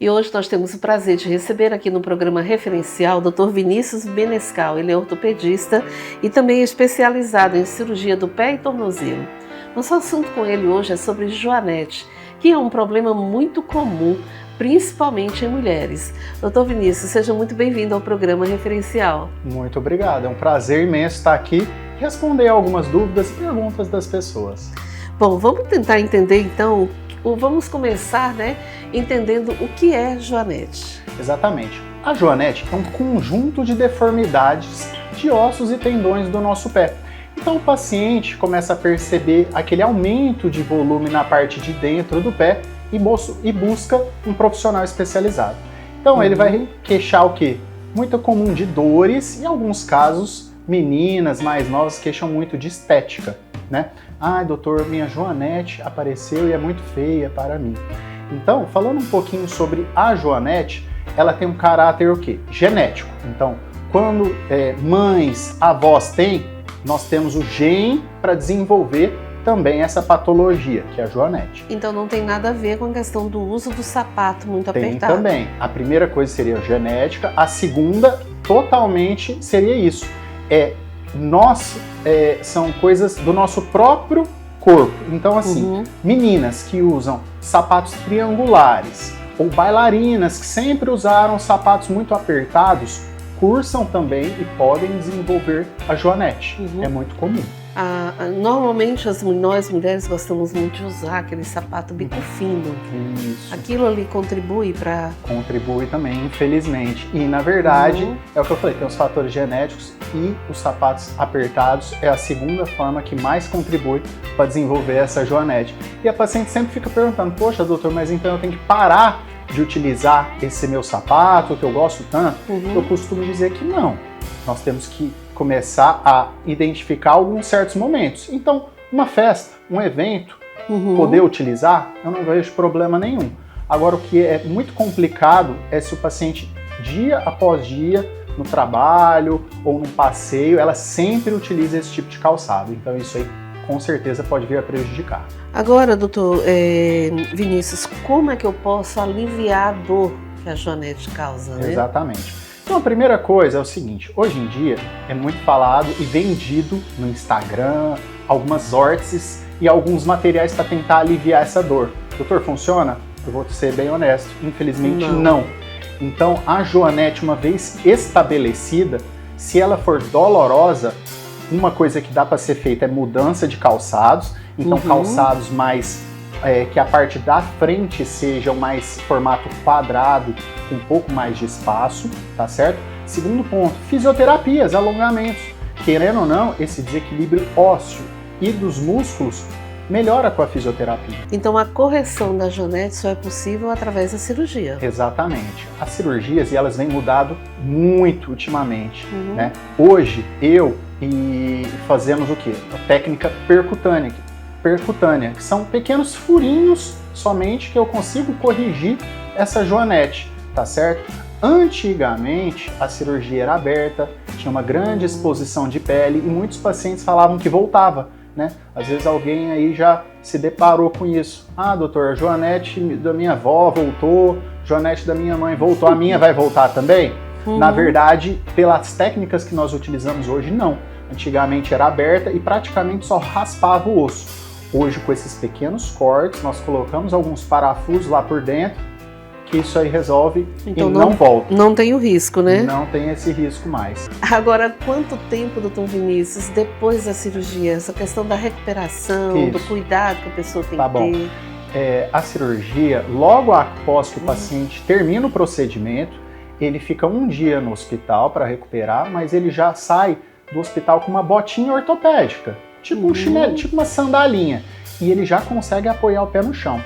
E hoje nós temos o prazer de receber aqui no programa referencial o Dr. Vinícius Menescal. Ele é ortopedista e também é especializado em cirurgia do pé e tornozelo. Nosso assunto com ele hoje é sobre joanete, que é um problema muito comum, principalmente em mulheres. Dr. Vinícius, seja muito bem-vindo ao programa referencial. Muito obrigado, é um prazer imenso estar aqui e responder algumas dúvidas e perguntas das pessoas. Bom, vamos tentar entender então, vamos começar, entendendo o que é joanete. Exatamente. A joanete é um conjunto de deformidades de ossos e tendões do nosso pé. Então o paciente começa a perceber aquele aumento de volume na parte de dentro do pé e busca um profissional especializado. Então ele vai queixar o quê? Muito comum de dores e em alguns casos meninas mais novas queixam muito de estética, né? Ai, doutor, minha joanete apareceu e é muito feia para mim. Então, falando um pouquinho sobre a joanete, ela tem um caráter o quê? Genético. Então, quando mães, avós têm, nós temos o gene para desenvolver também essa patologia, que é a joanete. Então não tem nada a ver com a questão do uso do sapato muito apertado. Tem também. A primeira coisa seria a genética, a segunda totalmente seria isso. São coisas do nosso próprio corpo. Então assim, meninas que usam sapatos triangulares ou bailarinas que sempre usaram sapatos muito apertados, cursam também e podem desenvolver a joanete. É muito comum. Normalmente nós mulheres gostamos muito de usar aquele sapato bico fino. Isso. Aquilo ali contribui para... Contribui também, infelizmente. E na verdade, é o que eu falei, tem os fatores genéticos e os sapatos apertados é a segunda forma que mais contribui para desenvolver essa joanete. E a paciente sempre fica perguntando, poxa doutor, mas então eu tenho que parar de utilizar esse meu sapato que eu gosto tanto? Eu costumo dizer que não. Nós temos que começar a identificar alguns certos momentos. Então, uma festa, um evento, poder utilizar, eu não vejo problema nenhum. Agora, o que é muito complicado é se o paciente, dia após dia, no trabalho ou num passeio, ela sempre utiliza esse tipo de calçado. Então, isso aí, com certeza, pode vir a prejudicar. Agora, doutor Vinícius, como é que eu posso aliviar a dor que a joanete causa, né? Exatamente. Então a primeira coisa é o seguinte, hoje em dia é muito falado e vendido no Instagram algumas órteses e alguns materiais para tentar aliviar essa dor. Doutor, funciona? Eu vou ser bem honesto, infelizmente não. Então a joanete, uma vez estabelecida, se ela for dolorosa, uma coisa que dá para ser feita é mudança de calçados, então calçados mais... que a parte da frente seja mais formato quadrado, com um pouco mais de espaço, tá certo? Segundo ponto, fisioterapias, alongamentos. Querendo ou não, esse desequilíbrio ósseo e dos músculos melhora com a fisioterapia. Então a correção da joanete só é possível através da cirurgia. Exatamente. As cirurgias, elas vêm mudado muito ultimamente, né? Hoje, fazemos o quê? A técnica percutânea, que são pequenos furinhos somente que eu consigo corrigir essa joanete, tá certo? Antigamente, a cirurgia era aberta, tinha uma grande exposição de pele e muitos pacientes falavam que voltava, né? Às vezes alguém aí já se deparou com isso. Ah, doutor, a joanete da minha avó voltou, joanete da minha mãe voltou, a minha vai voltar também? Na verdade, pelas técnicas que nós utilizamos hoje, não. Antigamente era aberta e praticamente só raspava o osso. Hoje, com esses pequenos cortes, nós colocamos alguns parafusos lá por dentro, que isso aí resolve então, e não volta. Não tem o risco, né? Não tem esse risco mais. Agora, quanto tempo, doutor Vinícius, depois da cirurgia, essa questão da recuperação, do cuidado que a pessoa tem que ter? A cirurgia, logo após que o paciente termina o procedimento, ele fica um dia no hospital para recuperar, mas ele já sai do hospital com uma botinha ortopédica. Tipo um chinelo, tipo uma sandalinha. E ele já consegue apoiar o pé no chão.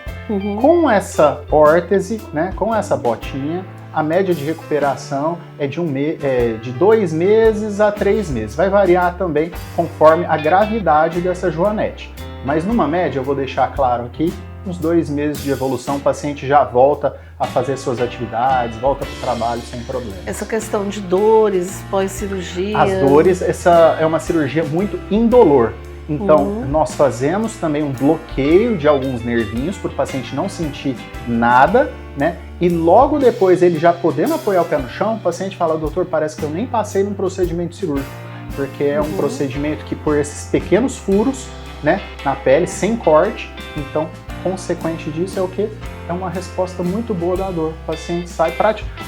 Com essa órtese, né, com essa botinha, a média de recuperação é de 2 meses a 3 meses. Vai variar também conforme a gravidade dessa joanete. Mas numa média, eu vou deixar claro aqui, uns 2 meses de evolução, o paciente já volta a fazer suas atividades, volta para o trabalho sem problema. Essa questão de dores pós-cirurgia... As dores, essa é uma cirurgia muito indolor. Então, nós fazemos também um bloqueio de alguns nervinhos para o paciente não sentir nada, né? E logo depois ele já podendo apoiar o pé no chão, o paciente fala, doutor, parece que eu nem passei num procedimento cirúrgico, porque é um procedimento que por esses pequenos furos, né, na pele, sem corte, então, consequente disso é o quê? É uma resposta muito boa da dor. O paciente sai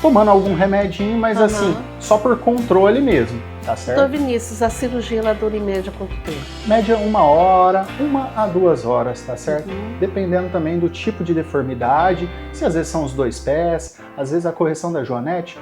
tomando algum remedinho, mas assim, só por controle mesmo, tá certo? Doutor Vinícius, a cirurgia ela dura em média quanto tempo? Média 1 hora, 1 a 2 horas, tá certo? Dependendo também do tipo de deformidade, se às vezes são os 2 pés, às vezes a correção da joanete,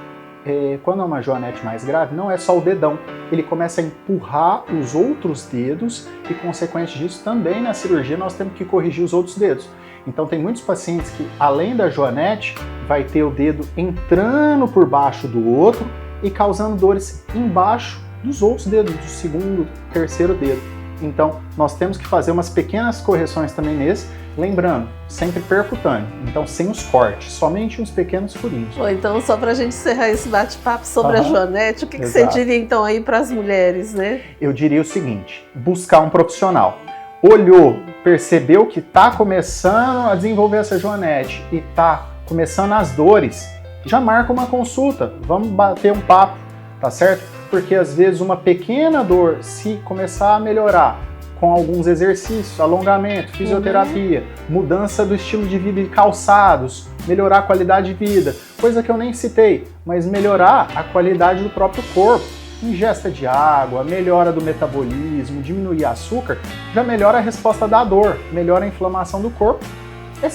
quando é uma joanete mais grave, não é só o dedão, ele começa a empurrar os outros dedos e, consequente disso, também na cirurgia nós temos que corrigir os outros dedos. Então tem muitos pacientes que, além da joanete, vai ter o dedo entrando por baixo do outro e causando dores embaixo dos outros dedos, do segundo, terceiro dedo. Então nós temos que fazer umas pequenas correções também nesse, lembrando, sempre percutâneo, então sem os cortes, somente uns pequenos furinhos. Bom, então só para a gente encerrar esse bate-papo sobre a joanete, o que você diria então aí para as mulheres, né? Eu diria o seguinte, buscar um profissional. Olhou, percebeu que está começando a desenvolver essa joanete e está começando as dores, já marca uma consulta, vamos bater um papo, tá certo? Porque às vezes uma pequena dor, se começar a melhorar com alguns exercícios, alongamento, fisioterapia, mudança do estilo de vida e calçados, melhorar a qualidade de vida, coisa que eu nem citei, mas melhorar a qualidade do próprio corpo. Ingesta de água, melhora do metabolismo, diminuir açúcar, já melhora a resposta da dor, melhora a inflamação do corpo.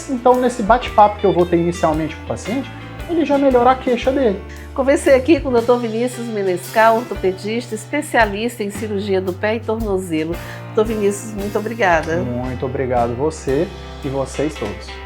Então, nesse bate-papo que eu vou ter inicialmente com o paciente, ele já melhora a queixa dele. Conversei aqui com o Dr. Vinícius Menescal, ortopedista, especialista em cirurgia do pé e tornozelo. Dr. Vinícius, muito obrigada. Muito obrigado você e vocês todos.